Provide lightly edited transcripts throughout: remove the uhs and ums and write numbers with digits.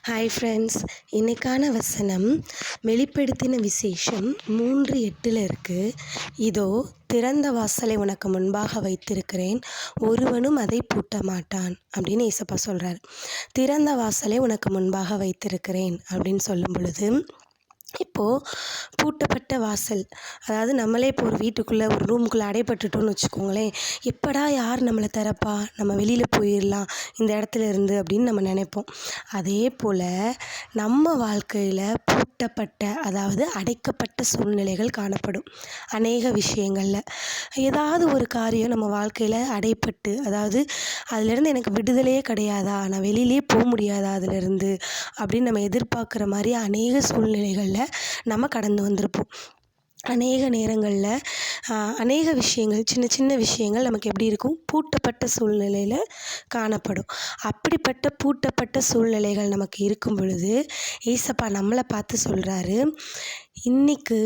Hi friends, இன்னைக்கான வசனம் வெளிப்படுத்தின விசேஷம் 3:8 இருக்குது. இதோ திறந்த வாசலை உனக்கு முன்பாக வைத்திருக்கிறேன், ஒருவனும் அதை பூட்ட மாட்டான் அப்படின்னு ஏசப்பா சொல்கிறார். திறந்த வாசலை உனக்கு முன்பாக வைத்திருக்கிறேன் அப்படின்னு சொல்லும் பொழுது, இப்போது பூட்டப்பட்ட வாசல், அதாவது நம்மளே இப்போ ஒரு வீட்டுக்குள்ளே ஒரு ரூமுக்குள்ளே அடைப்பட்டுட்டோன்னு வச்சுக்கோங்களேன். எப்படா யார் நம்மளை திறப்பா, நம்ம வெளியில் போயிடலாம் இந்த இடத்துல இருந்து அப்படின்னு நம்ம நினைப்போம். அதே போல் நம்ம வாழ்க்கையில் பூட்டப்பட்ட, அதாவது அடைக்கப்பட்ட சூழ்நிலைகள் காணப்படும். அநேக விஷயங்களில் ஏதாவது ஒரு காரியம் நம்ம வாழ்க்கையில் அடைப்பட்டு, அதாவது அதுலேருந்து எனக்கு விடுதலையே கிடையாதா, நான் வெளியிலே போக முடியாதா அதுலேருந்து அப்படின்னு நம்ம எதிர்பார்க்குற மாதிரி அநேக சூழ்நிலைகளில் நம்ம கடந்து வந்திருப்போம். அநேக நேரங்களில் அநேக விஷயங்கள், சின்ன சின்ன விஷயங்கள் நமக்கு எப்படி இருக்கும், பூட்டப்பட்ட சூழ்நிலையில் காணப்படும். அப்படிப்பட்ட பூட்டப்பட்ட சூழ்நிலைகள் நமக்கு இருக்கும் பொழுது ஏசப்பா நம்மளை பார்த்து சொல்கிறாரு, இன்னைக்கு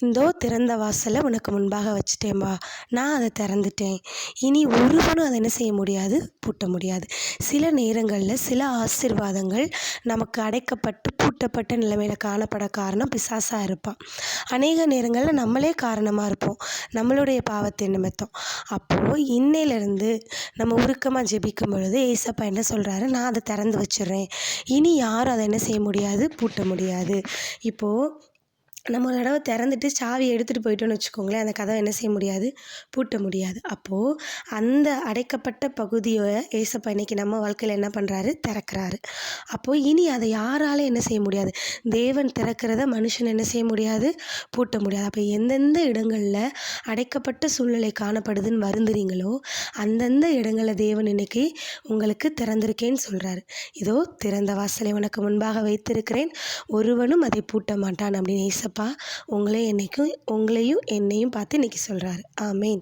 இந்தோ திறந்த வாசலை உனக்கு முன்பாக வச்சுட்டேன்பா, நான் அதை திறந்துட்டேன், இனி ஒருவனும் அதை என்ன செய்ய முடியாது, பூட்ட முடியாது. சில நேரங்களில் சில ஆசீர்வாதங்கள் நமக்கு அடைக்கப்பட்டு பூட்டப்பட்ட நிலைமையில் காணப்பட காரணம் பிசாசாக இருப்பான். அநேக நேரங்களில் நம்மளே காரணமாக இருப்போம், நம்மளுடைய பாவத்தின் நிமித்தம். அப்போது இன்னையிலேருந்து நம்ம உருக்கமாக ஜெபிக்கும் பொழுது ஏசப்பா என்ன சொல்கிறாரு, நான் அதை திறந்து வச்சிடுறேன், இனி யாரும் அதை என்ன செய்ய முடியாது, பூட்ட முடியாது. இப்போது நம்ம ஒரு தடவை திறந்துட்டு சாவியை எடுத்துகிட்டு போயிட்டோன்னு வச்சுக்கோங்களேன், அந்த கதவை என்ன செய்ய முடியாது, பூட்ட முடியாது. அப்போது அந்த அடைக்கப்பட்ட பகுதியை ஏசப்பா இன்றைக்கி நம்ம வாழ்க்கையில் என்ன பண்ணுறாரு, திறக்கிறாரு. அப்போது இனி அதை யாரால என்ன செய்ய முடியாது, தேவன் திறக்கிறத மனுஷன் என்ன செய்ய முடியாது, பூட்ட முடியாது. அப்போ எந்தெந்த இடங்களில் அடைக்கப்பட்ட சூழ்நிலை காணப்படுதுன்னு வருந்துறீங்களோ அந்தந்த இடங்களில் தேவன் இன்னைக்கு உங்களுக்கு திறந்திருக்கேன்னு சொல்கிறாரு. இதோ திறந்த வாசலை உனக்கு முன்பாக வைத்திருக்கிறேன், ஒருவனும் அதை பூட்ட மாட்டான் அப்படின்னு ஏசப்பா உங்களையும் என்னையும் பார்த்து இன்னைக்கு சொல்கிறாரு. ஆமேன்.